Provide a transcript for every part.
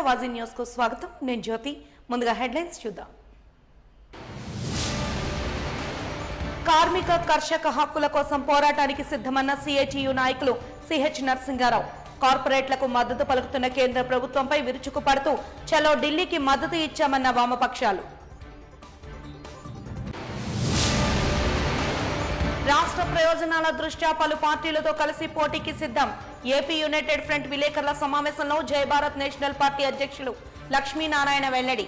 వాజీ news కు స్వాగతం. నేను జ్యోతి. ముందుగా హెడ్లైన్స్ చూద్దాం. కార్మిక కర్షక హక్కుల కోసం పోరాటానికి సిద్ధమన్న సిఐటియు నాయకులు సిహెచ్ నరసింగారావు. కార్పొరేట్లకు మద్దతు పలుకుతున్న కేంద్ర ప్రభుత్వంపై విరుచుకుపడుతూ చలో ఢిల్లీకి మద్దతు ఇచ్చామన్న వామపక్షాలు. రాష్ట్ర ప్రయోజనాల దృష్ట్యా పలు పార్టీలతో కలిసి పోటీకి సిద్ధం. ఏపీ యునైటెడ్ ఫ్రంట్ విలేకరుల సమావేశంలో జై భారత్ నేషనల్ పార్టీ అధ్యక్షులు లక్ష్మీనారాయణ వెల్లడి.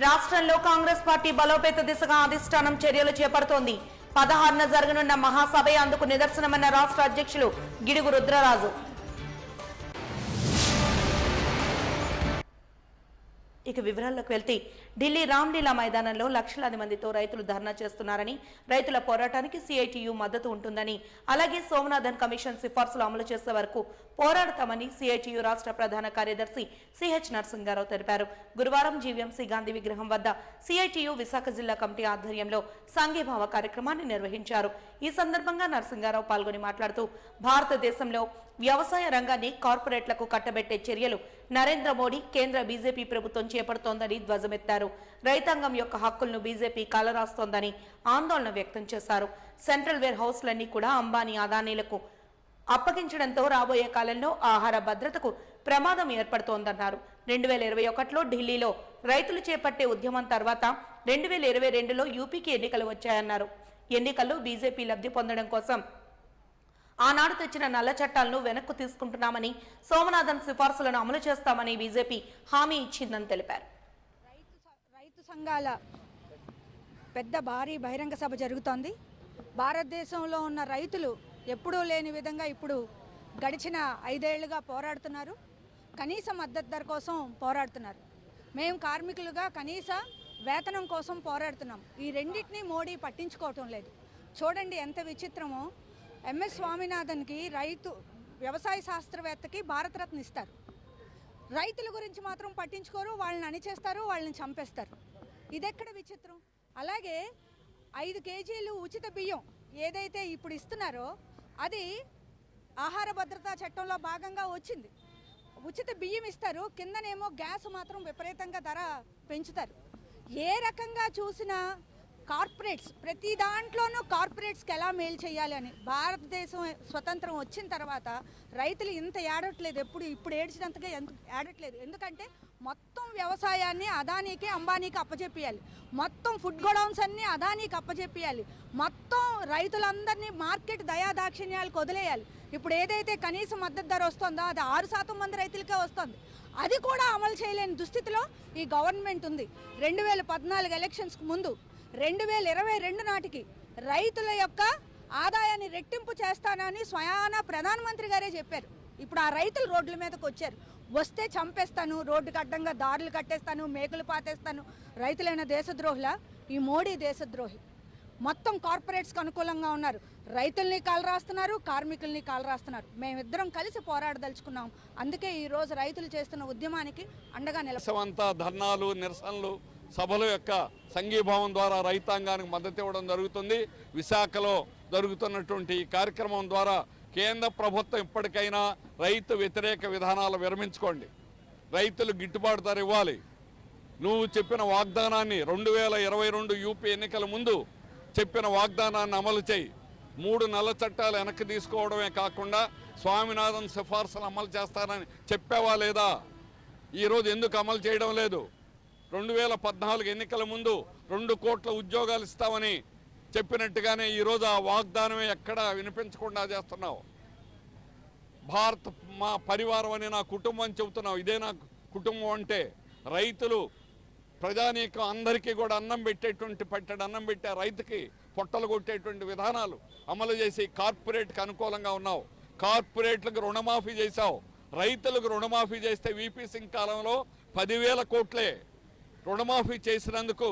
రాష్ట్రంలో కాంగ్రెస్ పార్టీ బలోపేత దిశగా అధిష్టానం చర్యలు చేపడుతోంది. 16న జరగనున్న మహాసభే అందుకు నిదర్శనమన్న రాష్ట్ర అధ్యక్షులు గిడుగు రుద్రరాజు. ఇక వివరాల్లోకి వెళ్తే ఢిల్లీ రామ్లీలా మైదానంలో లక్షలాది మందితో రైతులు ధర్నా చేస్తున్నారని, రైతుల పోరాటానికి సిఐటియు మద్దతు ఉంటుందని, అలాగే సోమనాథన్ కమిషన్ సిఫార్సులు అమలు చేసే వరకు పోరాడతామని సిఐటియు రాష్ట్ర ప్రధాన కార్యదర్శి సిహెచ్ నరసింగారావు తెలిపారు. గురువారం జీవీఎంసీ గాంధీ విగ్రహం వద్ద సిఐటియు విశాఖ జిల్లా కమిటీ ఆధ్వర్యంలో సంఘీభావ కార్యక్రమాన్ని నిర్వహించారు. ఈ సందర్భంగా నరసింగారావు పాల్గొని మాట్లాడుతూ భారతదేశంలో వ్యవసాయ రంగాన్ని కార్పొరేట్లకు కట్టబెట్టే చర్యలు నరేంద్ర మోడీ కేంద్ర బీజేపీ ప్రభుత్వం చేపడుతోందని ధ్వజమెత్తారు. రైతాంగం యొక్క హక్కులను బీజేపీ కాలరాస్తోందని ఆందోళన వ్యక్తం చేశారు. సెంట్రల్ వేర్ హౌస్లన్నీ కూడా అంబానీ అదానీలకు అప్పగించడంతో రాబోయే కాలంలో ఆహార భద్రతకు ప్రమాదం ఏర్పడుతోందన్నారు. 2021లో ఢిల్లీలో రైతులు చేపట్టే ఉద్యమం తర్వాత 2022లో యూపీకి ఎన్నికలు వచ్చాయన్నారు. ఎన్నికల్లో బీజేపీ లబ్ధి పొందడం కోసం ఆనాడు తెచ్చిన నల్ల చట్టాలను వెనక్కు తీసుకుంటున్నామని, సోమనాథన్ సిఫార్సులను అమలు చేస్తామని బీజేపీ హామీ ఇచ్చిందని తెలిపారు. రైతు సంఘాల పెద్ద భారీ బహిరంగ సభ జరుగుతోంది. భారతదేశంలో ఉన్న రైతులు ఎప్పుడూ లేని విధంగా ఇప్పుడు గడిచిన 5 ఏళ్లుగా పోరాడుతున్నారు. కనీస మద్దతు ధర కోసం పోరాడుతున్నారు. మేము కార్మికులుగా కనీస వేతనం కోసం పోరాడుతున్నాం. ఈ రెండింటినీ మోడీ పట్టించుకోవటం లేదు. చూడండి ఎంత విచిత్రమో. ఎంఎస్ స్వామినాథన్కి వ్యవసాయ శాస్త్రవేత్తకి భారతరత్న ఇస్తారు. రైతుల గురించి మాత్రం పట్టించుకోరు. వాళ్ళని అణిచేస్తారు, వాళ్ళని చంపేస్తారు. ఇదెక్కడ విచిత్రం? అలాగే 5 కేజీలు ఉచిత బియ్యం ఏదైతే ఇప్పుడు ఇస్తున్నారో అది ఆహార భద్రతా చట్టంలో భాగంగా వచ్చింది. ఉచిత బియ్యం ఇస్తారు, కిందనేమో గ్యాస్ మాత్రం విపరీతంగా ధర పెంచుతారు. ఏ రకంగా చూసినా కార్పొరేట్స్, ప్రతి దాంట్లోనూ కార్పొరేట్స్కి ఎలా మేలు చేయాలి అని. భారతదేశం స్వతంత్రం వచ్చిన తర్వాత రైతులు ఇంత ఏడట్లేదు, ఇప్పుడు ఏడ్చినంతగా ఏడట్లేదు. ఎందుకంటే మొత్తం వ్యవసాయాన్ని అదానీకి అంబానీకి అప్పచెప్పియాలి, మొత్తం ఫుడ్ గోడౌన్స్ అన్నీ అదానీకి అప్పచెప్పియాలి, మొత్తం రైతులందరినీ మార్కెట్ దయాదాక్షిణ్యాలకు వదిలేయాలి. ఇప్పుడు ఏదైతే కనీస మద్దతు ధర వస్తుందో అది 6% మంది రైతులకే వస్తుంది. అది కూడా అమలు చేయలేని దుస్థితిలో ఈ గవర్నమెంట్ ఉంది. 2014 ఎలక్షన్స్కి ముందు 2022 నాటికి రైతుల యొక్క ఆదాయాన్ని రెట్టింపు చేస్తానని స్వయానా ప్రధానమంత్రి గారే చెప్పారు. ఇప్పుడు ఆ రైతులు రోడ్ల మీదకి వచ్చారు. వస్తే చంపేస్తాను, రోడ్డుకి అడ్డంగా దారులు కట్టేస్తాను, మేకులు పాతేస్తాను. రైతులైన దేశద్రోహుల? ఈ మోడీ దేశద్రోహి. మొత్తం కార్పొరేట్స్కి అనుకూలంగా ఉన్నారు. రైతుల్ని కాలరాస్తున్నారు, కార్మికుల్ని కాలరాస్తున్నారు. మేమిద్దరం కలిసి పోరాడదలుచుకున్నాం. అందుకే ఈరోజు రైతులు చేస్తున్న ఉద్యమానికి అండగా నిలబడతామంతా. ధర్నాలు, నిరసనలు, సభల యొక్క సంఘీభావం ద్వారా రైతాంగానికి మద్దతు ఇవ్వడం జరుగుతుంది. విశాఖలో జరుగుతున్నటువంటి ఈ కార్యక్రమం ద్వారా కేంద్ర ప్రభుత్వం ఇప్పటికైనా రైతు వ్యతిరేక విధానాలు విరమించుకోండి. రైతులు గిట్టుబాటు ధర ఇవ్వాలి. నువ్వు చెప్పిన వాగ్దానాన్ని 2022 యూపీ ఎన్నికల ముందు చెప్పిన వాగ్దానాన్ని అమలు చేయి. 3 నల్ల చట్టాలు వెనక్కి తీసుకోవడమే కాకుండా స్వామినాథన్ సిఫార్సులు అమలు చేస్తానని చెప్పావా లేదా? ఈరోజు ఎందుకు అమలు చేయడం లేదు? 2014 ఎన్నికల ముందు 2 కోట్ల ఉద్యోగాలు ఇస్తామని చెప్పినట్టుగానే ఈరోజు ఆ వాగ్దానమే ఎక్కడా వినిపించకుండా చేస్తున్నావు. భారత్ మా పరివారం అని నా కుటుంబం చెబుతున్నావు. ఇదే నా కుటుంబం అంటే రైతులు, ప్రజానీకం అందరికీ కూడా అన్నం పెట్టే రైతుకి పొట్టలు కొట్టేటువంటి విధానాలు అమలు చేసి కార్పొరేట్కి అనుకూలంగా ఉన్నావు. కార్పొరేట్లకు రుణమాఫీ చేశావు. రైతులకు రుణమాఫీ చేస్తే వీపీ సింగ్ కాలంలో 10,000 కోట్లే రుణమాఫీ చేసినందుకు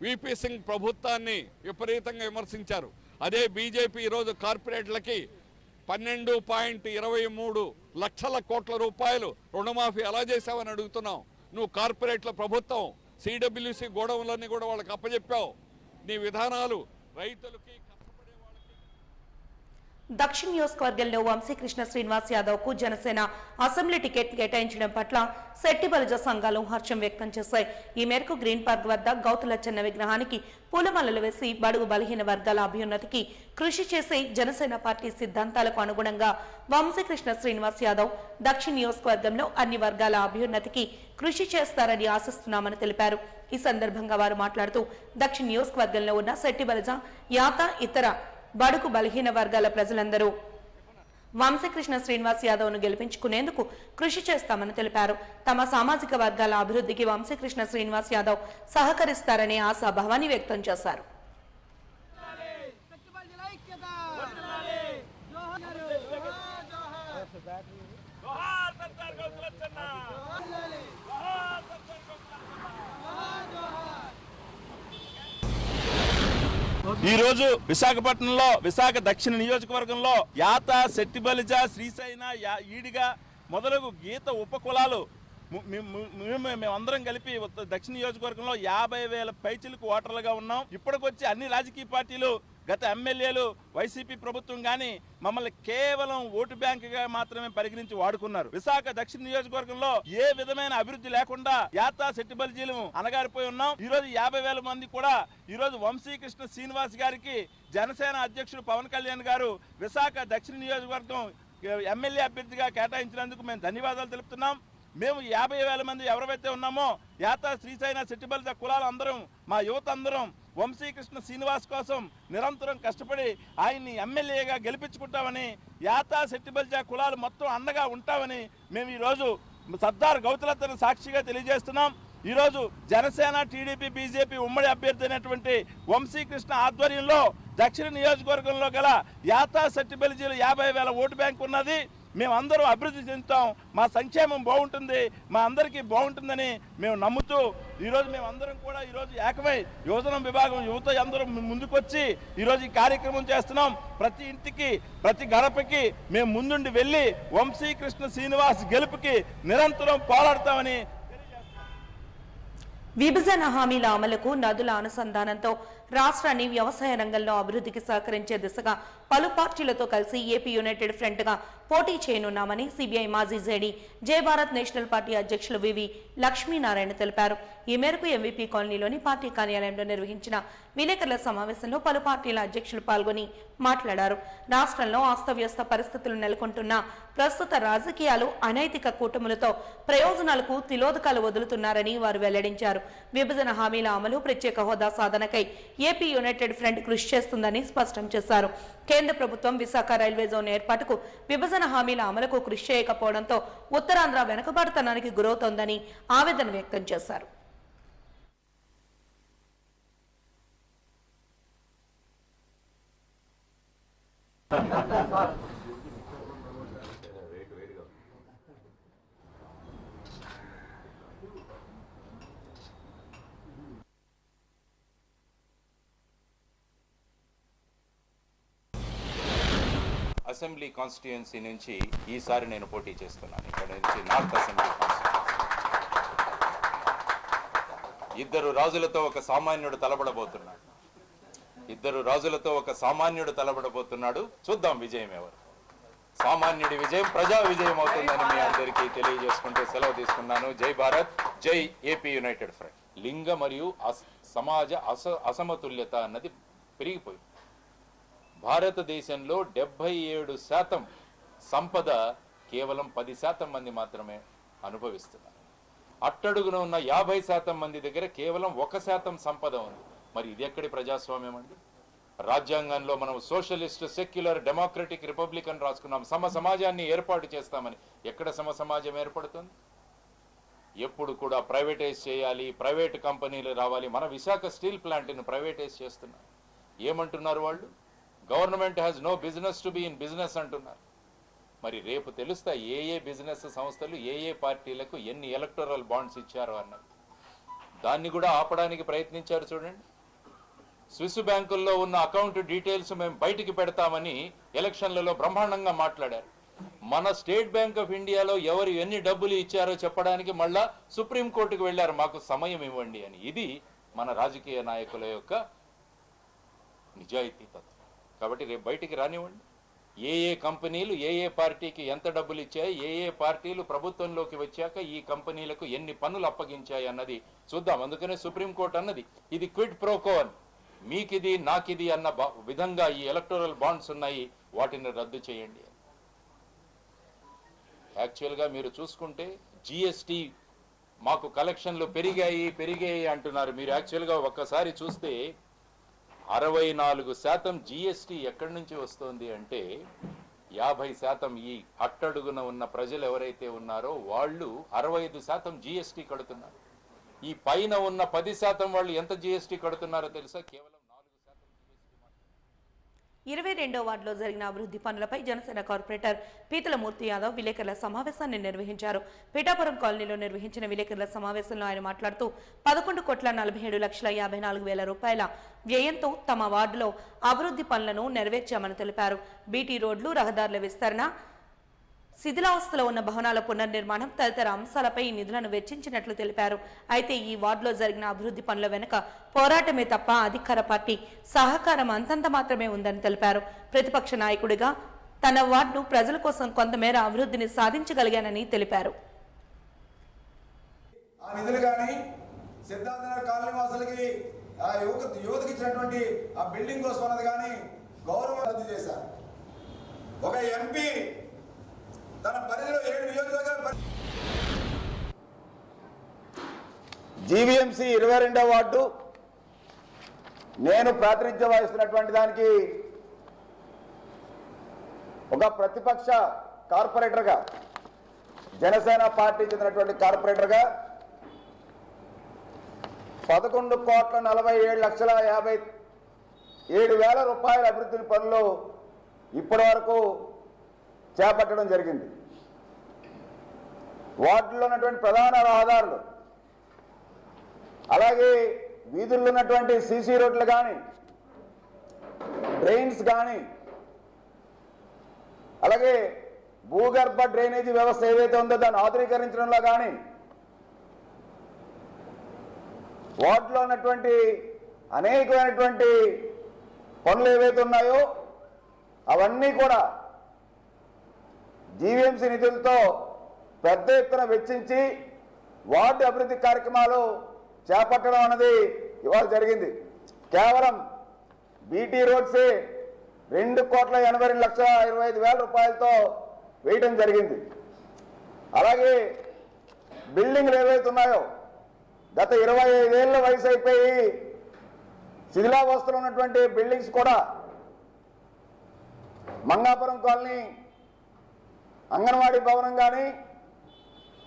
వీపీ సింగ్ ప్రభుత్వాన్ని విపరీతంగా విమర్శించారు. అదే బీజేపీ ఈరోజు కార్పొరేట్లకి 12.23 లక్షల కోట్ల రూపాయలు రుణమాఫీ ఎలా చేశావని అడుగుతున్నావు. నువ్వు కార్పొరేట్ల ప్రభుత్వం, సిడబ్ల్యూసి గోడౌన్లన్నీ కూడా వాళ్ళకి అప్పచెప్పావు. నీ విధానాలు రైతులకి దక్షిణ నియోజకవర్గంలో వంశీకృష్ణ శ్రీనివాస్ యాదవ్ కు జనసేన అసెంబ్లీ టికెట్ కేటాయించడం పట్ల శెట్టి బలిజ సంఘాలు హర్షం వ్యక్తం చేశాయి. ఈ మేరకు గ్రీన్ పార్క్ వద్ద గౌతులచ్చన్న విగ్రహానికి పూలమాలలు వేసి బడుగు బలహీన వర్గాల అభ్యున్నతికి కృషి చేసే జనసేన పార్టీ సిద్ధాంతాలకు అనుగుణంగా వంశీకృష్ణ శ్రీనివాస్ యాదవ్ దక్షిణ నియోజకవర్గంలో అన్ని వర్గాల అభ్యున్నతికి కృషి చేస్తారని ఆశిస్తున్నామని తెలిపారు. ఈ సందర్భంగా వారు మాట్లాడుతూ దక్షిణ నియోజకవర్గంలో ఉన్న శెట్టి బలిజ యాత ఇతర బడుగు బలహీన వర్గాల ప్రజలందరూ వంశీకృష్ణ శ్రీనివాస్ యాదవ్ ను గెలిపించుకునేందుకు కృషి చేస్తామని తెలిపారు. తమ సామాజిక వర్గాల అభివృద్ధికి వంశీకృష్ణ శ్రీనివాస్ యాదవ్ సహకరిస్తారనే ఆశాభావాన్ని వ్యక్తం చేశారు. ఈ రోజు విశాఖపట్నంలో విశాఖ దక్షిణ నియోజకవర్గంలో యాత, శెట్టి బలిజ, శ్రీశైన, ఈడిగా మొదలగు గీత ఉపకులాలు మేమందరం కలిపి దక్షిణ నియోజకవర్గంలో 50,000 పైచిలకు ఓటర్లుగా ఉన్నాం. ఇప్పటికొచ్చి అన్ని రాజకీయ పార్టీలు, గత ఎమ్మెల్యేలు, వైసీపీ ప్రభుత్వం కానీ మమ్మల్ని కేవలం ఓటు బ్యాంకుగా మాత్రమే పరిగణించి వాడుకున్నారు. విశాఖ దక్షిణ నియోజకవర్గంలో ఏ విధమైన అభివృద్ధి లేకుండా యాత, శెట్టి బలిజీలు అనగారిపోయి ఉన్నాం. ఈ రోజు 50,000 మంది కూడా ఈ రోజు వంశీకృష్ణ శ్రీనివాస్ గారికి జనసేన అధ్యక్షుడు పవన్ కళ్యాణ్ గారు విశాఖ దక్షిణ నియోజకవర్గం ఎమ్మెల్యే అభ్యర్థిగా కేటాయించినందుకు మేము ధన్యవాదాలు తెలుపుతున్నాం. మేము 50,000 మంది ఎవరైతే ఉన్నామో యాత, శ్రీశైన, శెట్టి బలిజ కులాలు అందరం, మా యువత అందరం వంశీకృష్ణ శ్రీనివాస్ కోసం నిరంతరం కష్టపడి ఆయన్ని ఎమ్మెల్యేగా గెలిపించుకుంటామని, యాత, శెట్టి బలిజ కులాలు మొత్తం అండగా ఉంటామని మేము ఈరోజు సర్దార్ గౌతులచ్చన్న సాక్షిగా తెలియజేస్తున్నాం. ఈరోజు జనసేన, టీడీపీ, బీజేపీ ఉమ్మడి అభ్యర్థి అయినటువంటి వంశీకృష్ణ ఆధ్వర్యంలో దక్షిణ నియోజకవర్గంలో గల యాత, శెట్టి బలిజీలు 50,000 ఓటు బ్యాంక్ ఉన్నది. మేమందరం అభివృద్ధి చెందుతాం, మా సంక్షేమం బాగుంటుంది, మా అందరికీ బాగుంటుందని మేము నమ్ముతూ ఈరోజు మేమందరం కూడా ఈరోజు ఏకమై యువజన విభాగం యువత అందరం ముందుకొచ్చి ఈరోజు ఈ కార్యక్రమం చేస్తున్నాం. ప్రతి ఇంటికి, ప్రతి గడపకి మేము ముందుండి వెళ్ళి వంశీకృష్ణ శ్రీనివాస్ గెలుపుకి నిరంతరం పోరాడతామని. విభజన హామీల అమలుకు నదుల అనుసంధానంతో రాష్ట్రాన్ని వ్యవసాయ రంగంలో అభివృద్ధికి సహకరించే దిశగా పలు పార్టీలతో కలిసి ఏపీ యునైటెడ్ ఫ్రంట్ గా పోటీ చేయనున్నామని సిబిఐ మాజీ జేడీ జై భారత్ నేషనల్ పార్టీ అధ్యక్షులు వివి లక్ష్మీనారాయణ తెలిపారు. ఈ మేరకు ఎంవీపీ కాలనీలోని పార్టీ కార్యాలయంలో నిర్వహించిన విలేకరుల సమావేశంలో పలు పార్టీల అధ్యక్షులు పాల్గొని మాట్లాడారు. రాష్ట్రంలో అస్తవ్యస్త పరిస్థితులు నెలకొంటున్న ప్రస్తుత రాజకీయాలు అనైతిక కూటములతో ప్రయోజనాలకు తిలోదకాలు వదులుతున్నారని వారు వెల్లడించారు. విభజన హామీల అమలు, ప్రత్యేక హోదా సాధనకై ఏపీ యునైటెడ్ ఫ్రంట్ కృషి చేస్తుందని స్పష్టం చేశారు. కేంద్ర ప్రభుత్వం విశాఖ రైల్వే జోన్ ఏర్పాటుకు, విభజన హామీల అమలుకు కృషి చేయకపోవడంతో ఉత్తరాంధ్ర వెనుకబాటుతనానికి గురవుతోందని ఆవేదన వ్యక్తం చేశారు. అసెంబ్లీ కాన్స్టిట్యుయెన్సీ నుంచి ఈసారి నేను పోటీ చేస్తున్నాను. ఇక్కడ నుంచి నార్త్ అసెంబ్లీ కాన్స్టిట్యుయెన్సీ. ఇద్దరు రాజులతో ఒక సామాన్యుడు తలబడబోతున్నాడు. చూద్దాం విజయం ఎవరు. సామాన్యుడి విజయం ప్రజా విజయం అవుతుందని మీ అందరికీ తెలియజేసుకుంటూ సెలవు తీసుకున్నాను. జై భారత్, జై ఏపీ యునైటెడ్ ఫ్రంట్. లింగ మరియు సమాజ అసమతుల్యత అన్నది పెరిగిపోయింది. భారతదేశంలో 77% సంపద కేవలం 10% మంది మాత్రమే అనుభవిస్తున్నారు. అట్టడుగున ఉన్న 50% మంది దగ్గర కేవలం 1% సంపద ఉంది. మరి ఇది ఎక్కడి ప్రజాస్వామ్యం అండి? రాజ్యాంగంలో మనం సోషలిస్ట్, సెక్యులర్, డెమోక్రటిక్, రిపబ్లికన్ రాసుకున్నాం. సమాజాన్ని ఏర్పాటు చేస్తామని. ఎక్కడ సమాజం ఏర్పడుతుంది? ఎప్పుడు కూడా ప్రైవేటైజ్ చేయాలి, ప్రైవేట్ కంపెనీలు రావాలి. మన విశాఖ స్టీల్ ప్లాంట్ను ప్రైవేటైజ్ చేస్తున్నారు. ఏమంటున్నారు వాళ్ళు? Government has no business to be in business అంటున్నారు. మరి రేపు తెలుస్తా ఏ బిజినెస్ సంస్థలు ఏ పార్టీలకు ఎన్ని ఎలక్టోరల్ బాండ్స్ ఇచ్చారో అన్నది. దాన్ని కూడా ఆపడానికి ప్రయత్నించారు. చూడండి, స్విస్ బ్యాంకుల్లో ఉన్న అకౌంట్ డీటెయిల్స్ మేము బయటికి పెడతామని ఎలక్షన్లలో బ్రహ్మాండంగా మాట్లాడారు. మన స్టేట్ బ్యాంక్ ఆఫ్ ఇండియాలో ఎవరు ఎన్ని డబ్బులు ఇచ్చారో చెప్పడానికి మళ్ళా సుప్రీంకోర్టుకు వెళ్ళారు, మాకు సమయం ఇవ్వండి అని. ఇది మన రాజకీయ నాయకుల యొక్క నిజాయితీ తత్వం. కాబట్టి రేపు బయటికి రానివ్వండి. ఏ కంపెనీలు ఏ పార్టీకి ఎంత డబ్బులు ఇచ్చాయి, ఏ పార్టీలు ప్రభుత్వంలోకి వచ్చాక ఈ కంపెనీలకు ఎన్ని పన్నులు అప్పగించాయి అన్నది చూద్దాం. అందుకనే సుప్రీంకోర్టు అన్నది ఇది క్విడ్ ప్రోకో అని, మీకిది నాకిది అన్న విధంగా ఈ ఎలక్టోరల్ బాండ్స్ ఉన్నాయి, వాటిని రద్దు చేయండి. యాక్చువల్గా మీరు చూసుకుంటే జిఎస్టీ మాకు కలెక్షన్లు పెరిగాయి అంటున్నారు. మీరు యాక్చువల్గా ఒక్కసారి చూస్తే 64% జిఎస్టీ ఎక్కడి నుంచి వస్తుంది అంటే 50% ఈ అట్టడుగున ఉన్న ప్రజలు ఎవరైతే ఉన్నారో వాళ్ళు 65% జిఎస్టీ కడుతున్నారు. ఈ పైన ఉన్న 10% వాళ్ళు ఎంత జిఎస్టీ కడుతున్నారో తెలుసా? కేవలం 4% జిఎస్టీ. 22వ వార్డులో జరిగిన అభివృద్ధి పనులపై జనసేన కార్పొరేటర్ పీతలమూర్తి యాదవ్ విలేకరుల సమావేశాన్ని నిర్వహించారు. పీఠాపురం కాలనీలో నిర్వహించిన విలేకరుల సమావేశంలో ఆయన మాట్లాడుతూ 11,47,54,000 రూపాయల వ్యయంతో తమ వార్డులో అభివృద్ధి పనులను నెరవేర్చామని తెలిపారు. బీటీ రోడ్లు, రహదారుల విస్తరణ, శిథిలావస్థలో ఉన్న భవనాల పునర్నిర్మాణం తదితర అంశాలపై ఈ నిధులను వెచ్చించినట్లు తెలిపారు. అయితే ఈ వార్డులో జరిగిన అభివృద్ధి పనుల వెనుక పోరాటమే తప్ప అధికార పార్టీ సహకారం అంతంత మాత్రమే ఉందని తెలిపారు. ప్రతిపక్ష నాయకుడిగా తన వార్డు ప్రజల కోసం కొంతమేర అభివృద్ధిని సాధించగలిగానని తెలిపారు. ఆ నిధులు కానీ సిద్ధార్థనగర్ కాలనీ వాసులకి యువతకి ఇచ్చినటువంటి ఆ బిల్డింగ్ కోసం అన్నది కానీ గౌరవం రద్దు చేశారు. ఒక ఎంపీ తన పరిధిలో 7 నియోజకవర్గాల జీవీఎంసీ 22వ వార్డు నేను ప్రాతినిధ్యం వహిస్తున్నటువంటి దానికి ఒక ప్రతిపక్ష కార్పొరేటర్గా, జనసేన పార్టీ చెందినటువంటి కార్పొరేటర్గా 11,47,57,000 రూపాయల అభివృద్ధి పనులు ఇప్పటి వరకు చేపట్టడం జరిగింది. వార్డులో ఉన్నటువంటి ప్రధాన రహదారులు, అలాగే వీధుల్లో ఉన్నటువంటి సీసీ రోడ్లు కానీ, డ్రైన్స్ కానీ, అలాగే భూగర్భ డ్రైనేజీ వ్యవస్థ ఏదైతే ఉందో దాన్ని ఆధునీకరించడంలో కానీ, వార్డులో ఉన్నటువంటి అనేకమైనటువంటి పనులు ఏవైతే ఉన్నాయో అవన్నీ కూడా జీవీఎంసీ నిధులతో పెద్ద ఎత్తున వెచ్చించి వార్డు అభివృద్ధి కార్యక్రమాలు చేపట్టడం అన్నది ఇవాళ జరిగింది. కేవలం బీటీ రోడ్సే 2,82,25,000 రూపాయలతో వేయడం జరిగింది. అలాగే బిల్డింగ్లు ఏవైతే ఉన్నాయో గత 25 ఏళ్ళ వయసు అయిపోయి శిథిలావస్థలో ఉన్నటువంటి బిల్డింగ్స్ కూడా మంగాపురం కాలనీ అంగన్వాడీ భవనం కానీ,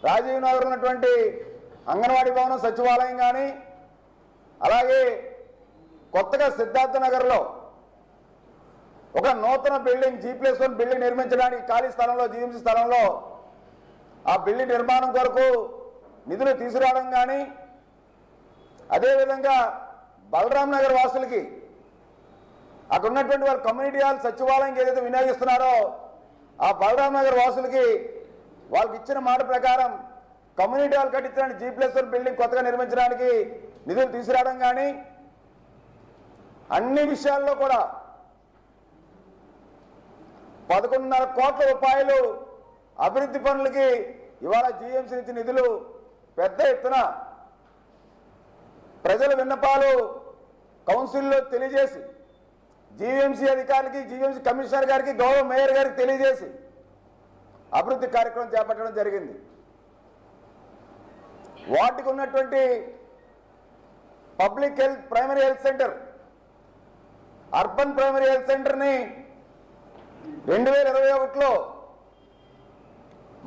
రాజీవ్ నగర్ ఉన్నటువంటి అంగన్వాడీ భవనం సచివాలయం కానీ, అలాగే కొత్తగా సిద్ధార్థ నగర్లో ఒక నూతన బిల్డింగ్ G+1 బిల్డింగ్ నిర్మించడానికి ఖాళీ స్థలంలో జీఎంసీ స్థలంలో ఆ బిల్డింగ్ నిర్మాణం కొరకు నిధులు తీసుకురావడం కానీ, అదేవిధంగా బలరాం నగర్ వాసులకి అక్కడ ఉన్నటువంటి వారు కమ్యూనిటీ హాల్ సచివాలయంకి ఏదైతే వినియోగిస్తున్నారో ఆ బలరాం నగర్ వాసులకి వాళ్ళకి ఇచ్చిన మాట ప్రకారం కమ్యూనిటీ హాల్ కట్టించడానికి G+1 బిల్డింగ్ కొత్తగా నిర్మించడానికి నిధులు తీసుకురావడం కానీ, అన్ని విషయాల్లో కూడా 11.5 కోట్ల రూపాయలు అభివృద్ధి పనులకి ఇవాళ జీఎంసీ నుంచి నిధులు పెద్ద ఎత్తున ప్రజల విన్నపాలు కౌన్సిల్లో తెలియజేసి జీవీఎంసీ అధికారులకి, జీవీఎంసీ కమిషనర్ గారికి, గౌరవ మేయర్ గారికి తెలియజేసి అభివృద్ధి కార్యక్రమం చేపట్టడం జరిగింది. వాటికి ఉన్నటువంటి public health primary health centre, urban primary health సెంటర్ని 2021లో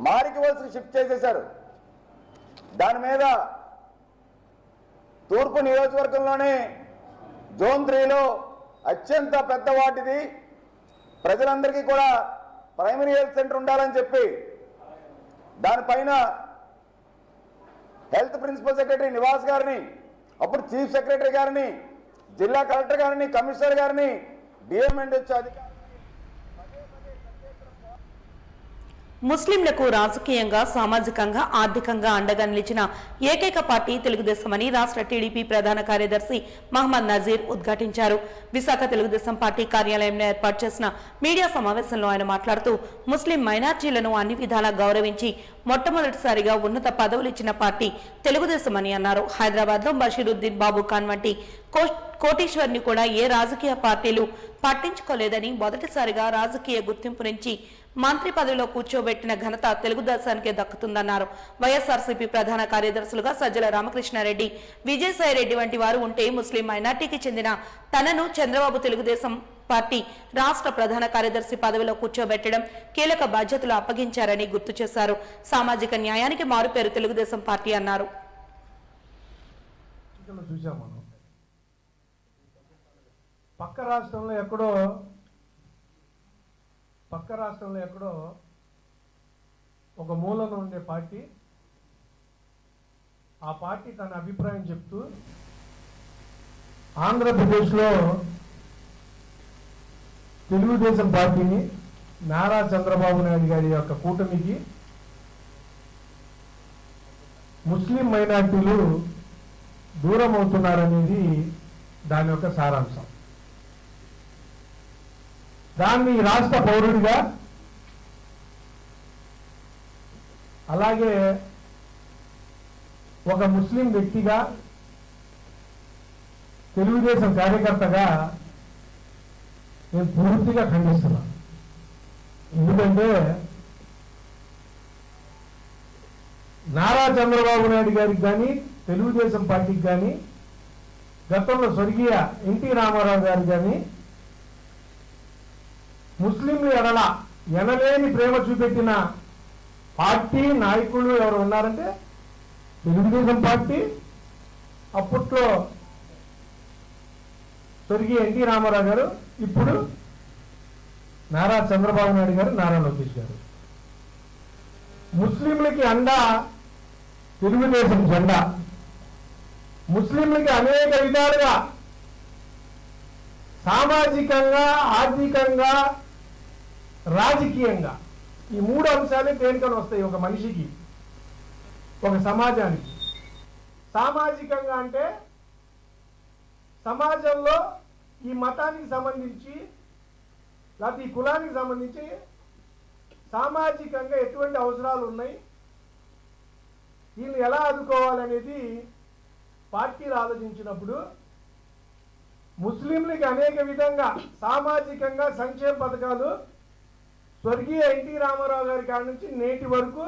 మారికి వలసకి షిఫ్ట్ చేసేశారు. దాని మీద తూర్పు నియోజకవర్గంలోనే జోన్ 3లో అత్యంత పెద్ద వాటిది, ప్రజలందరికీ కూడా ప్రైమరీ హెల్త్ సెంటర్ ఉండాలని చెప్పి దానిపైన హెల్త్ ప్రిన్సిపల్ సెక్రటరీ నివాస్ గారిని, అప్పుడు చీఫ్ సెక్రటరీ గారిని, జిల్లా కలెక్టర్ గారిని, కమిషనర్ గారిని, డిఎంఎండ్ వచ్చే అధికారులు ముస్లింలకు రాజకీయంగా సామాజికంగా ఆర్థికంగా అండగా నిలిచిన ఏకైక పార్టీ తెలుగుదేశమని రాష్ట్ర టీడీపీ ప్రధాన కార్యదర్శి మహమ్మద్ నజీర్ ఉద్ఘాటించారు. విశాఖ తెలుగుదేశం పార్టీ కార్యాలయంలో ఏర్పాటు చేసిన మీడియా సమావేశంలో ఆయన మాట్లాడుతూ ముస్లిం మైనార్టీలను అన్ని విధాలా గౌరవించి మొట్టమొదటిసారిగా ఉన్నత పదవులు ఇచ్చిన పార్టీ తెలుగుదేశమని అన్నారు. హైదరాబాద్ లో బషీరుద్దీన్ బాబు ఖాన్ వంటి కోటీశ్వర్ని కూడా ఏ రాజకీయ పార్టీలు పట్టించుకోలేదని మొదటిసారిగా రాజకీయ గుర్తింపు నుంచి మంత్రి పదవిలో కూర్చోబెట్టిన ఘనత తెలుగుదేశానికే దక్కుతుందన్నారు. వైఎస్ఆర్సీపీ ప్రధాన కార్యదర్శులుగా సజ్జల రామకృష్ణారెడ్డి, విజయసాయిరెడ్డి వంటి వారు ఉంటే ముస్లిం మైనార్టీకి చెందిన తనను చంద్రబాబు తెలుగుదేశం పార్టీ రాష్ట్ర ప్రధాన కార్యదర్శి పదవిలో కూర్చోబెట్టడం, కీలక బాధ్యతలు అప్పగించారని గుర్తు చేశారు. సామాజిక న్యాయానికి మారుపేరు తెలుగుదేశం పార్టీ అన్నారు. పక్క రాష్ట్రంలో ఎక్కడో ఒక మూలన ఉండే పార్టీ, ఆ పార్టీ తన అభిప్రాయం చెప్తూ ఆంధ్రప్రదేశ్లో తెలుగుదేశం పార్టీని, నారా చంద్రబాబు నాయుడు గారి యొక్క కూటమికి ముస్లిం మైనార్టీలు దూరం అవుతున్నారనేది దాని యొక్క సారాంశం. దాన్ని రాష్ట్ర పౌరుడిగా, అలాగే ఒక ముస్లిం వ్యక్తిగా, తెలుగుదేశం కార్యకర్తగా నేను పూర్తిగా ఖండిస్తున్నాను. ఎందుకంటే నారా చంద్రబాబు నాయుడు గారికి కానీ, తెలుగుదేశం పార్టీకి కానీ, గతంలో స్వర్గీయ ఎన్టీ రామారావు గారు కానీ ముస్లింలు ఎనలేని ప్రేమ చూపెట్టిన పార్టీ నాయకులు ఎవరు ఉన్నారంటే తెలుగుదేశం పార్టీ. అప్పట్లో స్వర్గీయ ఎన్టీ రామారావు గారు, ఇప్పుడు నారా చంద్రబాబు నాయుడు గారు, నారా లోకేష్ గారు. ముస్లింలకి అండా తెలుగుదేశం జెండా. ముస్లింలకి అనేక విధాలుగా సామాజికంగా, ఆర్థికంగా, రాజకీయంగా ఈ మూడు అంశాలే దేనికని వస్తాయి ఒక మనిషికి, ఒక సమాజానికి. సామాజికంగా అంటే సమాజంలో ఈ మతానికి సంబంధించి లేకపోతే ఈ కులానికి సంబంధించి సామాజికంగా ఎటువంటి అవసరాలు ఉన్నాయి, వీళ్ళు ఎలా ఆదుకోవాలనేది పార్టీలు ఆలోచించినప్పుడు ముస్లింలకి అనేక విధంగా సామాజికంగా సంక్షేమ పథకాలు స్వర్గీయ ఎన్టీ రామారావు గారి కాడ నుంచి నేటి వరకు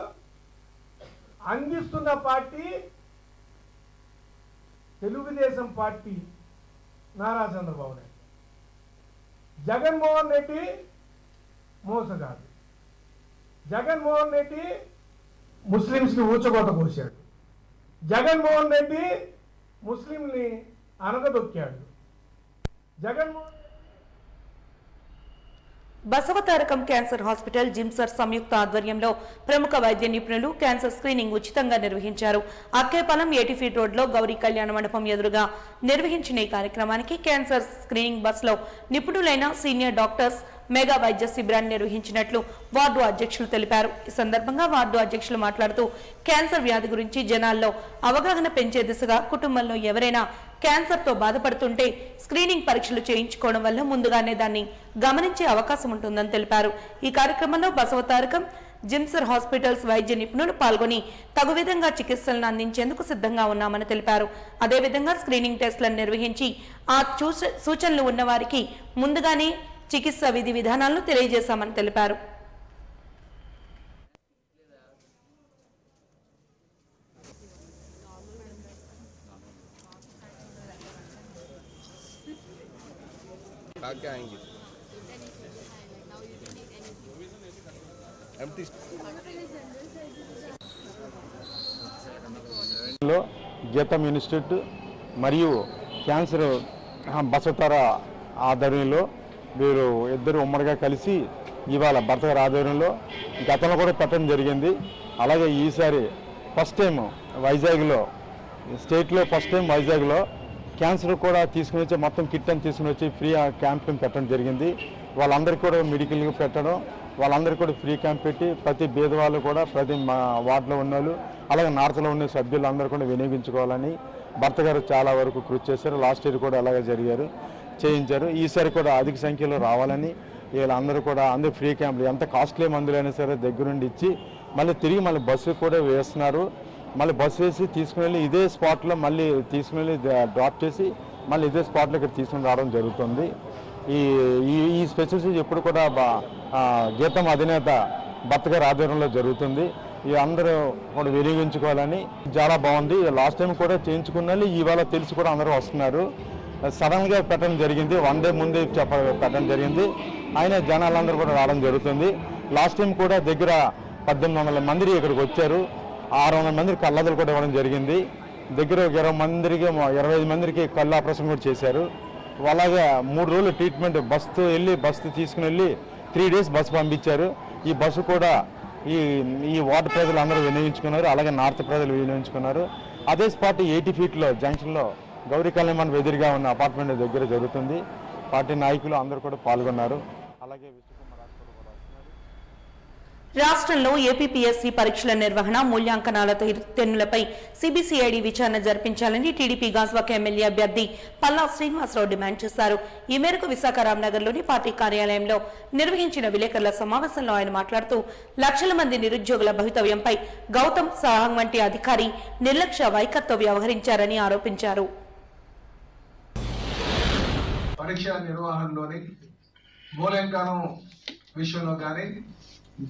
అందిస్తున్న పార్టీ తెలుగుదేశం పార్టీ, నారా చంద్రబాబు నాయుడు. జగన్మోహన్ రెడ్డి మోసగాడు. జగన్మోహన్ రెడ్డి ముస్లింస్ని ఊచకోత కోశాడు. జగన్మోహన్ రెడ్డి ముస్లింని అనగదొక్కాడు. జగన్మోహన్ బసవతారకం క్యాన్సర్ హాస్పిటల్ జిమ్సర్ సంయుక్త ఆధ్వర్యంలో ప్రముఖ వైద్య నిపుణులు క్యాన్సర్ స్క్రీనింగ్ ఉచితంగా నిర్వహించారు. అక్కేపాలెం 80 ఫీట్ రోడ్లో గౌరీ కళ్యాణ మండపం ఎదురుగా నిర్వహించిన ఈ కార్యక్రమానికి క్యాన్సర్ స్క్రీనింగ్ బస్లో నిపుణులైన సీనియర్ డాక్టర్స్ మెగా వైద్య శిబిరాన్ని నిర్వహించినట్లు వార్డు అధ్యక్షులు తెలిపారు. ఈ సందర్భంగా వార్డు అధ్యక్షులు మాట్లాడుతూ క్యాన్సర్ వ్యాధి గురించి జనాల్లో అవగాహన పెంచే దిశగా కుటుంబంలో ఎవరైనా క్యాన్సర్తో బాధపడుతుంటే స్క్రీనింగ్ పరీక్షలు చేయించుకోవడం వల్ల ముందుగానే దాన్ని గమనించే అవకాశం ఉంటుందని తెలిపారు. ఈ కార్యక్రమంలో బసవతారకం జిమ్సర్ హాస్పిటల్స్ వైద్య నిపుణులు పాల్గొని తగు విధంగా చికిత్సలను అందించేందుకు సిద్ధంగా ఉన్నామని తెలిపారు. అదేవిధంగా స్క్రీనింగ్ టెస్టులను నిర్వహించి ఆ సూచనలు ఉన్న వారికి ముందుగానే చికిత్స విధి విధానాలను తెలియజేశామని తెలిపారు. గీతం ఇన్స్టిట్యూట్ మరియు క్యాన్సర్ బసవతార ఆధ్వర్యంలో వీరు ఇద్దరు ఉమ్మడిగా కలిసి ఇవాళ భర్తగారి ఆధ్వర్యంలో గతంలో కూడా పెట్టడం జరిగింది. అలాగే ఈసారి ఫస్ట్ టైం వైజాగ్లో, స్టేట్లో ఫస్ట్ టైం వైజాగ్లో క్యాన్సర్ కూడా తీసుకుని వచ్చి మొత్తం కిట్ అని తీసుకుని వచ్చి ఫ్రీ క్యాంపింగ్ పెట్టడం జరిగింది. వాళ్ళందరికీ కూడా మెడికల్గా పెట్టడం, వాళ్ళందరికీ కూడా ఫ్రీ క్యాంప్ పెట్టి ప్రతి పేదవాళ్ళు కూడా ప్రతి వార్డులో ఉన్న వాళ్ళు అలాగే నార్త్లో ఉన్న సభ్యులు అందరూ కూడా వినియోగించుకోవాలని భర్త గారు చాలా వరకు కృషి చేశారు. లాస్ట్ ఇయర్ కూడా అలాగే చేయించారు. ఈసారి కూడా అధిక సంఖ్యలో రావాలని వీళ్ళందరూ కూడా అందరూ ఫ్రీ క్యాంపులు ఎంత కాస్ట్లీ మందులైనా సరే దగ్గరుండి ఇచ్చి మళ్ళీ తిరిగి బస్సు కూడా వేస్తున్నారు. మళ్ళీ బస్సు వేసి తీసుకుని వెళ్ళి ఇదే స్పాట్లో మళ్ళీ తీసుకుని వెళ్ళి డ్రాప్ చేసి మళ్ళీ ఇదే స్పాట్లో ఇక్కడ తీసుకుని రావడం జరుగుతుంది. ఈ స్పెషల్స్ ఎప్పుడు కూడా గీతం అధినేత భర్త గారి ఆధ్వర్యంలో జరుగుతుంది. ఈ అందరూ కూడా వినియోగించుకోవాలని చాలా బాగుంది. లాస్ట్ టైం కూడా చేయించుకున్న ఇవాళ తెలిసి కూడా అందరూ వస్తున్నారు. సడన్గా పెట్టడం జరిగింది, 1 డే ముందే పెట్టడం జరిగింది. ఆయన జనాలందరూ కూడా రావడం జరుగుతుంది. లాస్ట్ టైం కూడా దగ్గర 1800 మంది ఇక్కడికి వచ్చారు. 600 మందికి కళ్ళదలు కూడా ఇవ్వడం జరిగింది. దగ్గర 25 మందికి కళ్ళు ఆపరేషన్ కూడా చేశారు. అలాగే 3 రోజులు ట్రీట్మెంట్ బస్సు తీసుకుని వెళ్ళి 3 days బస్సు పంపించారు. ఈ బస్సు కూడా ఈ వార్డు ప్రజలు అందరూ వినియోగించుకున్నారు. అలాగే నార్త్ ప్రజలు వినియోగించుకున్నారు. అదే స్పాట్ 80 feet జంక్షన్లో గౌరీ కళ్యాణ్ ఎదురుగా ఉన్న అపార్ట్మెంట్ దగ్గర జరుగుతుంది. పార్టీ నాయకులు అందరూ కూడా పాల్గొన్నారు. అలాగే రాష్ట్రంలో ఏపీపీఎస్సీ పరీక్షల నిర్వహణ మూల్యాంకనాల తీరుతెన్నులపై సిబిసిఐడి విచారణ జరిపించాలని టీడీపీ గాజ్వాక ఎమ్మెల్యే అభ్యర్థి పల్లా శ్రీనివాసరావు డిమాండ్ చేశారు. ఈ మేరకు విశాఖ రామ్నగర్లోని పార్టీ కార్యాలయంలో నిర్వహించిన విలేకరుల సమావేశంలో ఆయన మాట్లాడుతూ లక్షల మంది నిరుద్యోగుల భవితవ్యంపై గౌతమ్ సాహంగ్ వంటి అధికారి నిర్లక్ష్య వైఖరితో వ్యవహరించారని ఆరోపించారు. పరీక్ష నిర్వహణలోని మూల్యాంకనం విషయంలో కానీ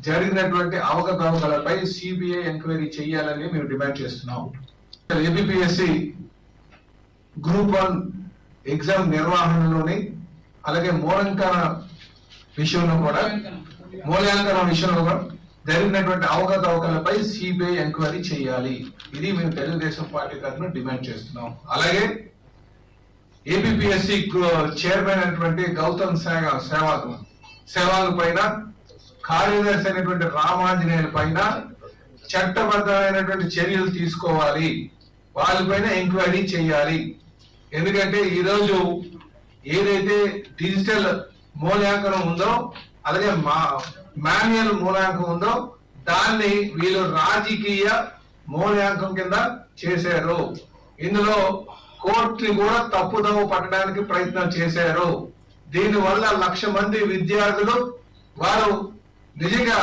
జరిగినటువంటి అవకతవకలపై సిబిఐ ఎంక్వైరీ చేయాలని మేము డిమాండ్ చేస్తున్నాం. ఏపీపీఎస్సీ గ్రూప్ 1 ఎగ్జామ్ నిర్వహణలోని అలాగే మూల్యాంకన విషయంలో కూడా జరిగినటువంటి అవకతవకలపై సిబిఐ ఎంక్వైరీ చేయాలి. ఇది మేము తెలుగుదేశం పార్టీ తరఫున డిమాండ్ చేస్తున్నాం. అలాగే ఏపీపీఎస్సీ చైర్మన్ అయినటువంటి గౌతమ్ సేవాగ్ పైన కార్యదర్శి అయినటువంటి రామాంజనేయుల పైన చట్టబద్ధమైనటువంటి చర్యలు తీసుకోవాలి. వాళ్ళపైన ఎంక్వైరీ చేయాలి. ఎందుకంటే ఈరోజు ఏదైతే డిజిటల్ మూల్యాంకనం ఉందో అలాగే మాన్యువల్ మూల్యాంకనం ఉందో దాన్ని వీళ్ళు రాజకీయ మూల్యాంకనం కింద చేశారు. ఇందులో కోర్టుని కూడా తప్పుదోవ పట్టడానికి ప్రయత్నం చేశారు. దీనివల్ల 1,00,000 మంది విద్యార్థులు వారు నిజంగా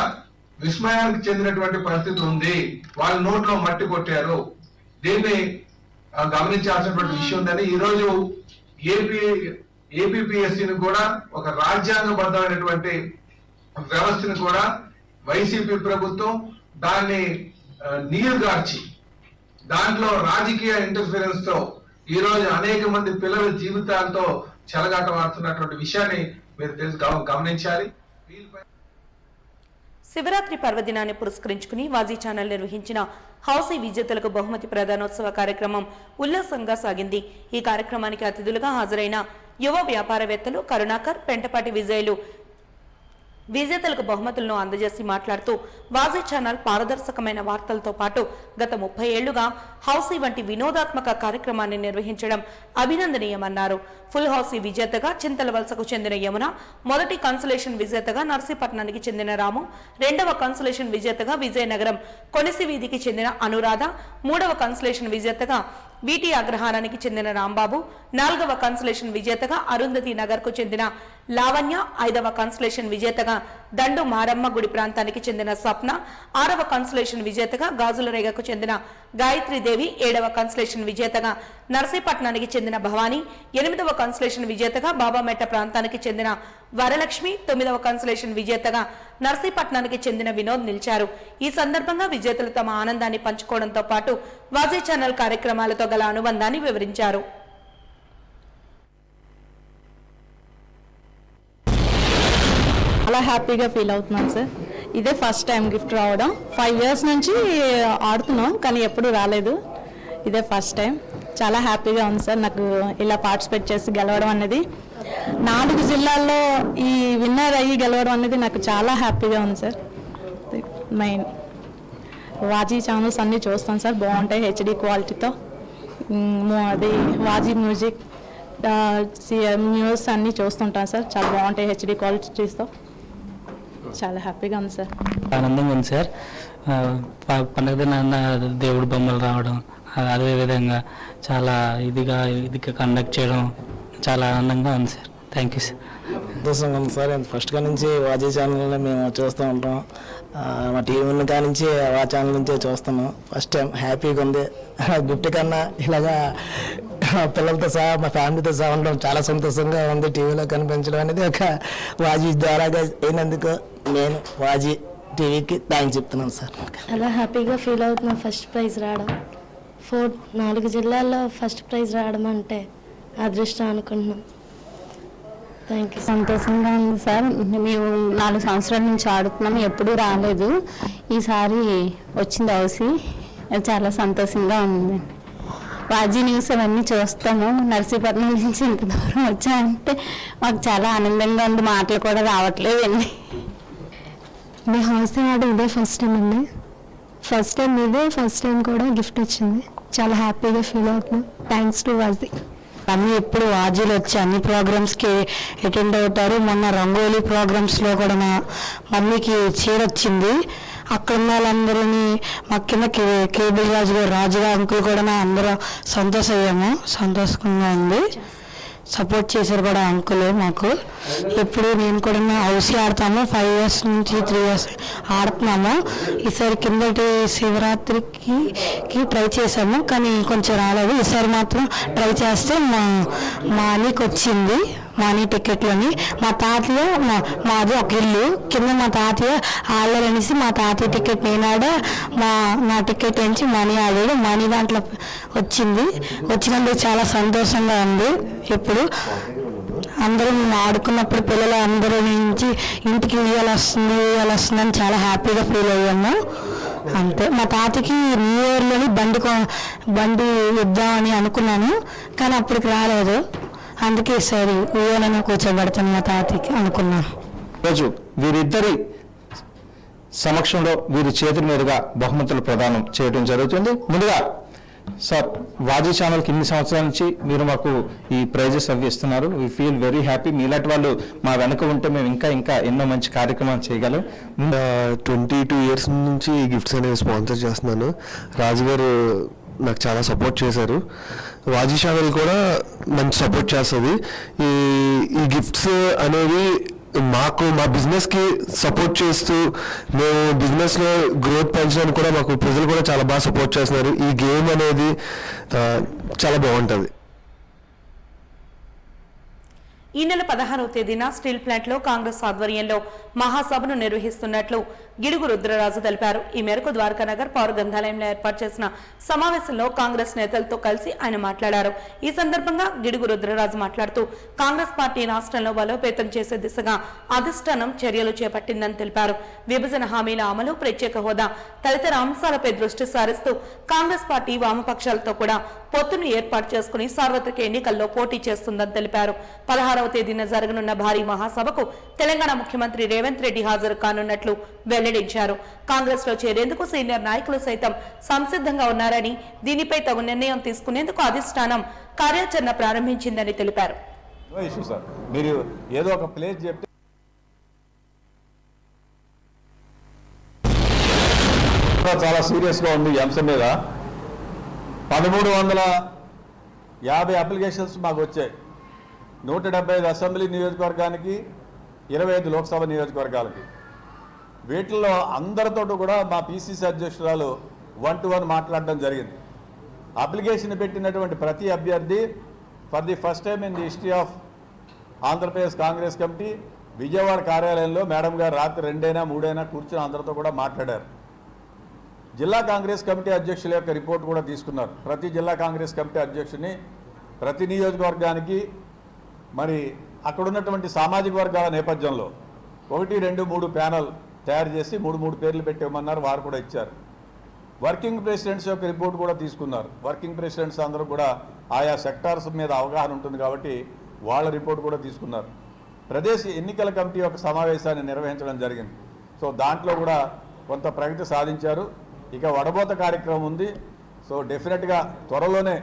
విస్మయానికి చెందినటువంటి పరిస్థితి ఉంది. వాళ్ళ నోట్లో మట్టి కొట్టారు. దీన్ని గమనించాల్సినటువంటి విషయం ఉందని ఈరోజు ఏపీపీఎస్సీని కూడా ఒక రాజ్యాంగబద్ధమైనటువంటి వ్యవస్థను కూడా వైసీపీ ప్రభుత్వం దాన్ని నీరుగార్చి దాంట్లో రాజకీయ ఇంటర్ఫిరెన్స్ తో ఈ రోజు అనేక మంది పిల్లల జీవితాలతో చెలగాటమాడుతున్నటువంటి విషయాన్ని మీరు గమనించాలి. శివరాత్రి పర్వదినాన్ని పురస్కరించుకుని వాజీ ఛానల్ నిర్వహించిన హౌసీ విజేతలకు బహుమతి ప్రదానోత్సవ కార్యక్రమం ఉల్లాసంగా సాగింది. ఈ కార్యక్రమానికి అతిథులుగా హాజరైన యువ వ్యాపారవేత్తలు కరుణాకర్, పెంటపాటి విజేతలకు బహుమతులను అందజేసి మాట్లాడుతూ వాజీ ఛానల్ పారదర్శకమైన వార్తలతో పాటు గత 30 ఏళ్లుగా హౌసీ వంటి వినోదాత్మక కార్యక్రమాన్ని నిర్వహించడం అభినందనీయమన్నారు. ఫుల్ హౌసీ విజేతగా చింతలవలసకు చెందిన యమున, మొదటి కన్సలేషన్ విజేతగా నర్సీపట్నానికి చెందిన రాము, 2వ కన్సలేషన్ విజేతగా విజయనగరం కొనిసి వీధికి చెందిన అనురాధ, 3వ కన్సలేషన్ విజేతగా వీటి అగ్రహారానికి చెందిన రాంబాబు, 4వ కన్సలేషన్ విజేతగా అరుంధతి నగర్ కు చెందిన లావణ్య, 5వ కన్సలేషన్ విజేతగా దండు మారమ్మ గుడి ప్రాంతానికి చెందిన స్వప్న, 6వ కన్సలేషన్ విజేతగా గాజులరేగకు చెందిన గాయత్రీదేవి, 7వ కన్సలేషన్ విజేతగా నర్సీపట్నానికి చెందిన భవానీ, 8వ కన్సలేషన్ విజేతగా బాబామెట్ట ప్రాంతానికి చెందిన వరలక్ష్మి, 9వ కన్సలేషన్ విజేతగా నర్సీపట్నానికి చెందిన వినోద్ నిలిచారు. ఈ సందర్భంగా విజేతలు తమ ఆనందాన్ని పంచుకోవడంతో పాటు వాజీ ఛానల్ కార్యక్రమాలతో గల అనుబంధాన్ని వివరించారు. చాలా హ్యాపీగా ఫీల్ అవుతున్నాను సార్. ఇదే ఫస్ట్ టైం గిఫ్ట్ రావడం. 5 years నుంచి ఆడుతున్నాం కానీ ఎప్పుడు రాలేదు. ఇదే ఫస్ట్ టైం. చాలా హ్యాపీగా ఉంది సార్. నాకు ఇలా పార్టిసిపేట్ చేసి గెలవడం అనేది, 4 జిల్లాల్లో ఈ విన్నర్ అయ్యి గెలవడం అనేది నాకు చాలా హ్యాపీగా ఉంది సార్. మెయిన్ వాజీ ఛానల్స్ అన్నీ చూస్తాను సార్, బాగుంటాయి హెచ్డి క్వాలిటీతో. అది వాజీ మ్యూజిక్, న్యూస్ అన్నీ చూస్తుంటాను సార్, చాలా బాగుంటాయి హెచ్డి క్వాలిటీస్తో. చాలా హ్యాపీగా ఉంది సార్. ఆనందంగా ఉంది సార్. పండగ దినాన దేవుడి బొమ్మలు రావడం, అదేవిధంగా చాలా ఇదిగా కండక్ట్ చేయడం చాలా ఆనందంగా ఉంది సార్. Thank you sir. సంతోషంగా ఉంది సార్. ఫస్ట్గా నుంచి వాజీ ఛానల్లో మేము చూస్తూ ఉంటాం. మా టీవీ కాడ నుంచి ఆ ఛానల్ నుంచే చూస్తున్నాం. ఫస్ట్ టైం హ్యాపీగా ఉంది. గిఫ్ట్ కన్నా ఇలాగా పిల్లలతో సహా మా ఫ్యామిలీతో సహా ఉండడం చాలా సంతోషంగా ఉంది. టీవీలో కనిపించడం అనేది ఒక వాజీ ద్వారాగా అయినందుకు నేను వాజీ టీవీకి థ్యాంక్స్ చెప్తున్నాను సార్. చాలా హ్యాపీగా ఫీల్ అవుతున్నాం ఫస్ట్ ప్రైజ్ రావడం. 4 జిల్లాల్లో ఫస్ట్ ప్రైజ్ రావడం అంటే అదృష్టం అనుకుంటున్నాం. Thank you. సంతోషంగా ఉంది సార్. మేము 4 సంవత్సరాల నుంచి ఆడుతున్నాం, ఎప్పుడూ రాలేదు. ఈసారి వచ్చింది అవసి, చాలా సంతోషంగా ఉంది. వాజీ న్యూస్ అవన్నీ చూస్తాము. నర్సీపట్నం నుంచి ఇంత దూరం వచ్చామంటే మాకు చాలా ఆనందంగా ఉంది. మాటలు కూడా రావట్లేదండి. మీ హౌస్ ఆడడం ఇదే ఫస్ట్ టైం అండి. ఫస్ట్ టైం ఇదే ఫస్ట్ టైం కూడా గిఫ్ట్ వచ్చింది. చాలా హ్యాపీగా ఫీల్ అవుతున్నాం. థ్యాంక్స్ టు వాజీ. అన్నీ ఎప్పుడు వాజీలు వచ్చి అన్ని ప్రోగ్రామ్స్కి అటెండ్ అవుతారు. మొన్న రంగోలీ ప్రోగ్రామ్స్లో కూడా మా మమ్మీకి చీర వచ్చింది. అక్కడ ఉన్న వాళ్ళందరినీ మా కింద కేబుల్ రాజుగా అంకుల్ కూడా అందరూ సంతోషమయ్యాము. సంతోషంగా ఉంది. సపోర్ట్ చేశారు కూడా అంకుల్ మాకు. ఎప్పుడు నేను కూడా హౌసీ ఆడతాము. 5 years నుంచి 3 years ఆడుతున్నాము. ఈసారి కిందటి శివరాత్రికి ట్రై చేసాము, కానీ కొంచెం రాలేదు. ఈసారి మాత్రం ట్రై చేస్తే మా అన్నీకి వచ్చింది. మనీ టికెట్లని మా తాతయ్య మాది ఒక ఇల్లు కింద మా తాతయ్య ఆడాలనేసి మా తాతయ్య టికెట్ నేనాడా, నా టికెట్ నుంచి మనీ ఆడాడు. మనీ దాంట్లో వచ్చినందుకు చాలా సంతోషంగా ఉంది. ఎప్పుడు అందరూ మేము ఆడుకున్నప్పుడు పిల్లలు అందరూ నుంచి ఇంటికి వస్తుందని చాలా హ్యాపీగా ఫీల్ అయ్యాము. అంతే. మా తాతకి న్యూ ఇయర్లోని బండి ఇద్దామని అనుకున్నాను, కానీ అప్పటికి రాలేదు. అందుకే ఈసారి ఊయలను కూర్చోబెడతాను మా తాతకి అనుకున్నాను. రోజు వీరిద్దరి సమక్షంలో వీరి చేతుల మీదుగా బహుమతులు ప్రదానం చేయడం జరుగుతుంది. ముందుగా సార్, వాజీ ఛానల్కి ఇన్ని సంవత్సరాల నుంచి మీరు మాకు ఈ ప్రైజెస్ అవి ఇస్తున్నారు. We feel very happy. మీలాంటి వాళ్ళు మా వెనక ఉంటే మేము ఇంకా ఎన్నో మంచి కార్యక్రమాలు చేయగలం. 22 years నుంచి ఈ గిఫ్ట్స్ అనేవి స్పాన్సర్ చేస్తున్నాను. రాజుగారు నాకు చాలా సపోర్ట్ చేశారు. వాజీ ఛానల్ కూడా మంచి సపోర్ట్ చేస్తుంది. ఈ గిఫ్ట్స్ అనేవి మాకు మా బిజినెస్కి సపోర్ట్ చేస్తూ మేము బిజినెస్లో గ్రోత్ పెంచడానికి కూడా మాకు ప్రజలు కూడా చాలా బాగా సపోర్ట్ చేస్తున్నారు. ఈ గేమ్ అనేది చాలా బాగుంటుంది. ఈ నెల 16వ తేదీన స్టీల్ ప్లాంట్లో కాంగ్రెస్ ఆధ్వర్యంలో మహాసభను నిర్వహిస్తున్నట్లు గిడుగు రుద్రరాజు తెలిపారు. ఈ మేరకు ద్వారకానగర్ పౌర గ్రంథాలయంలో ఏర్పాటు చేసిన సమావేశంలో కాంగ్రెస్ నేతలతో కలిసి ఆయన మాట్లాడారు. ఈ సందర్భంగా గిడుగు రుద్రరాజు మాట్లాడుతూ కాంగ్రెస్ పార్టీ రాష్ట్రంలో బలోపేతం చేసే దిశగా అధిష్టానం చర్యలు చేపట్టిందని తెలిపారు. విభజన హామీల అమలు, ప్రత్యేక హోదా తదితర అంశాలపై దృష్టి సారిస్తూ కాంగ్రెస్ పార్టీ వామపక్షాలతో కూడా పొత్తును ఏర్పాటు చేసుకుని సార్వత్రిక ఎన్నికల్లో పోటీ చేస్తుందని తెలిపారు. 16వ తేదీన జరగనున్న భారీ మహాసభకు తెలంగాణ ముఖ్యమంత్రి రేవంత్ రెడ్డి హాజరు కానున్నట్లు వెల్లడించారు. కాంగ్రెస్ లో చేరేందుకు సీనియర్ నాయకులు సైతం సంసిద్ధంగా ఉన్నారని, దీనిపై తగు నిర్ణయం తీసుకునేందుకు అధిష్టానం కార్యాచరణ ప్రారంభించిందని తెలిపారు. మీరు ఏదో ఒక ప్లేస్ చెప్తే చాలా సీరియస్గా ఉంది ఈ అంశం మీద. 1350 అప్లికేషన్స్ మాకు వచ్చాయి. 175 అసెంబ్లీ నియోజకవర్గానికి, 25 లోక్సభ నియోజకవర్గాలకి. వీటిల్లో అందరితో కూడా మా పిసిసి అధ్యక్షురాలు 1-to-1 మాట్లాడడం జరిగింది. అప్లికేషన్ పెట్టినటువంటి ప్రతి అభ్యర్థి for the first time in the history of Andhra Pradesh Congress committee Vijayawada కార్యాలయంలో మేడం గారు రాత్రి 2-3 కూర్చొని అందరితో కూడా మాట్లాడారు. జిల్లా కాంగ్రెస్ కమిటీ అధ్యక్షుల యొక్క రిపోర్ట్ కూడా తీసుకున్నారు. ప్రతి జిల్లా కాంగ్రెస్ కమిటీ అధ్యక్షుని ప్రతి నియోజకవర్గానికి మరి అక్కడ ఉన్నటువంటి సామాజిక వర్గాల నేపథ్యంలో 1, 2, 3 ప్యానల్ తయారు చేసి 3 పేర్లు పెట్టేమన్నారు. వారు కూడా ఇచ్చారు. వర్కింగ్ ప్రెసిడెంట్స్ యొక్క రిపోర్ట్ కూడా తీసుకున్నారు. వర్కింగ్ ప్రెసిడెంట్స్ అందరూ కూడా ఆయా సెక్టార్స్ మీద అవగాహన ఉంటుంది కాబట్టి వాళ్ళ రిపోర్ట్ కూడా తీసుకున్నారు. ప్రదేశ్ ఎన్నికల కమిటీ యొక్క సమావేశాన్ని నిర్వహించడం జరిగింది. సో దాంట్లో కూడా కొంత ప్రగతి సాధించారు. ఇక వడబోత కార్యక్రమం ఉంది. సో డెఫినెట్గా త్వరలోనే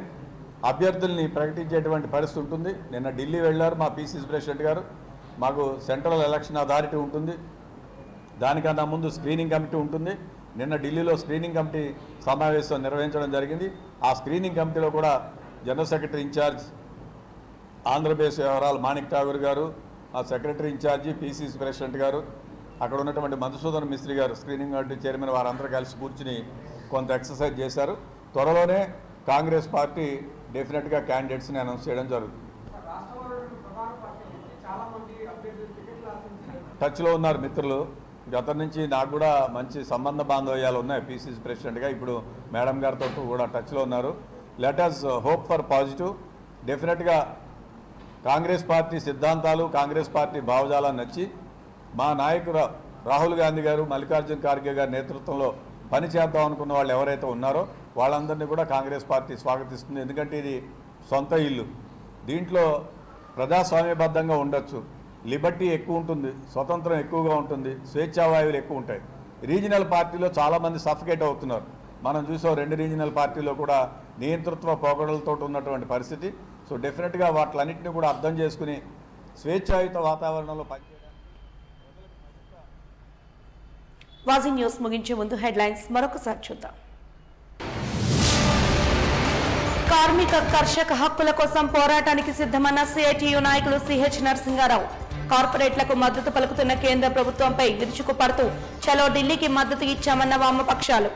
అభ్యర్థుల్ని ప్రకటించేటువంటి పరిస్థితి ఉంటుంది. నిన్న ఢిల్లీ వెళ్ళారు మా పిసిసి ప్రెసిడెంట్ గారు. మాకు సెంట్రల్ ఎలక్షన్ అథారిటీ ఉంటుంది. దానికన్నా ముందు స్క్రీనింగ్ కమిటీ ఉంటుంది. నిన్న ఢిల్లీలో స్క్రీనింగ్ కమిటీ సమావేశం నిర్వహించడం జరిగింది. ఆ స్క్రీనింగ్ కమిటీలో కూడా జనరల్ సెక్రటరీ ఇన్ఛార్జ్ ఆంధ్రప్రదేశ్ వ్యవహారాలు మాణిక్ ఠాగూర్ గారు, ఆ సెక్రటరీ ఇన్ఛార్జి పిసిసి ప్రెసిడెంట్ గారు, అక్కడ ఉన్నటువంటి మధుసూదన్ మిస్త్రి గారు స్క్రీనింగ్ కమిటీ చైర్మన్ వారందరూ కలిసి కూర్చుని కొంత ఎక్సర్సైజ్ చేశారు. త్వరలోనే కాంగ్రెస్ పార్టీ డెఫినెట్గా క్యాండిడేట్స్ని అనౌన్స్ చేయడం జరుగుతుంది. టచ్లో ఉన్నారు మిత్రులు. గతం నుంచి నాకు కూడా మంచి సంబంధ బాంధవ్యాలు ఉన్నాయి. పిసిసి ప్రెసిడెంట్గా ఇప్పుడు మేడం గారితో కూడా టచ్లో ఉన్నారు. Let us hope for positive. డెఫినెట్గా కాంగ్రెస్ పార్టీ సిద్ధాంతాలు, కాంగ్రెస్ పార్టీ భావజాలను నచ్చి మా నాయకుడు రాహుల్ గాంధీ గారు, మల్లికార్జున్ ఖార్గే గారి నేతృత్వంలో పని చేద్దాం అనుకున్న వాళ్ళు ఎవరైతే ఉన్నారో వాళ్ళందరినీ కూడా కాంగ్రెస్ పార్టీ స్వాగతిస్తుంది. ఎందుకంటే ఇది సొంత ఇల్లు. దీంట్లో ప్రజాస్వామ్యబద్ధంగా ఉండొచ్చు, లిబర్టీ ఎక్కువ ఉంటుంది, స్వతంత్రం ఎక్కువగా ఉంటుంది, స్వేచ్ఛావాయువులు ఎక్కువ ఉంటాయి. రీజనల్ పార్టీలో చాలామంది సఫికేట్ అవుతున్నారు. మనం చూసాం 2 రీజనల్ పార్టీలో కూడా నియంతృత్వ పోగడలతో ఉన్నటువంటి పరిస్థితి. సో డెఫినెట్గా వాటిలన్నింటినీ కూడా అర్థం చేసుకుని స్వేచ్ఛాయుత వాతావరణంలో పనిచేయడం. వాజీ న్యూస్ ముగించే ముందు హెడ్లైన్స్ మరొకసారి చూద్దాం. కార్మిక కర్షక హక్కుల కోసం పోరాటానికి సిద్ధమన్న సిఐటియు నాయకులు సిహెచ్ నరసింగారావు. కార్పొరేట్లకు మద్దతు పలుకుతున్న కేంద్ర ప్రభుత్వంపై విరుచుకుపడుతూ చలో ఢిల్లీకి మద్దతు ఇచ్చామన్న వామపక్షాలు.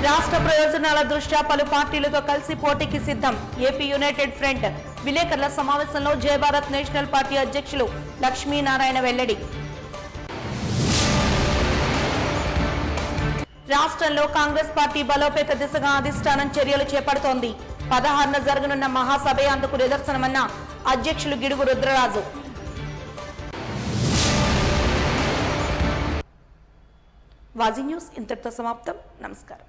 రాష్ట్ర ప్రయోజనాల దృష్ట్యా పలు పార్టీలతో కలిసి పోటీకి సిద్ధం. ఏపీ యునైటెడ్ ఫ్రంట్ విలేకరుల సమావేశంలో జయ భారత్ నేషనల్ పార్టీ అధ్యక్షులు లక్ష్మీనారాయణ వెల్లడి. రాష్ట్రంలో కాంగ్రెస్ పార్టీ బలోపేత దిశగా అధిష్టానం చర్యలు చేపడుతోంది. 16న జరగనున్న మహాసభే అందుకు నిదర్శనమన్న అధ్యక్షులు గిడుగు రుద్రరాజు. వాజీ న్యూస్ ఇంతటితో సమాప్తం. నమస్కారం.